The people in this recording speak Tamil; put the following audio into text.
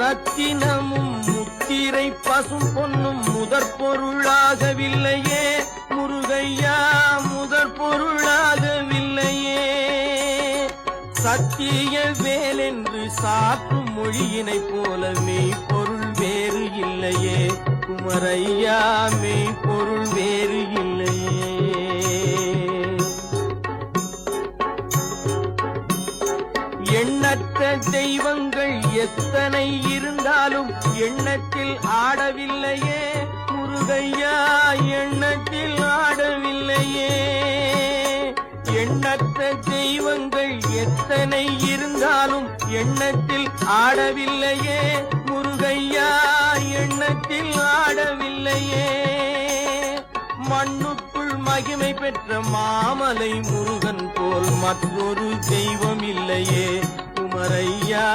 ரத்தினமும் முத்திரை பசும் பொன்னும் முதற் பொருளாகவில்லையே முருகையா, முதற் பொருளாகவில்லையே. சத்திய வேலென்று சாற்றும் மொழியினை போல மெய்ப்பொருள் வேறு இல்லையே குமரையா, மெய்ப்பொருள் வேறு இல்லையே. எண்ணற்ற தெய்வங்கள் எத்தனை இருந்தாலும் எண்ணத்தில் ஆடவில்லையே முருகையா, எண்ணத்தில் ஆடவில்லையே. எண்ணற்ற தெய்வங்கள் எத்தனை இருந்தாலும் எண்ணத்தில் ஆடவில்லையே முருகையா, எண்ணத்தில் ஆடவில்லையே. மண்ணுக்குள் மகிமை பெற்ற மாமலை முருகன் போல் மற்றொரு தெய்வம் இல்லையே குமரையா.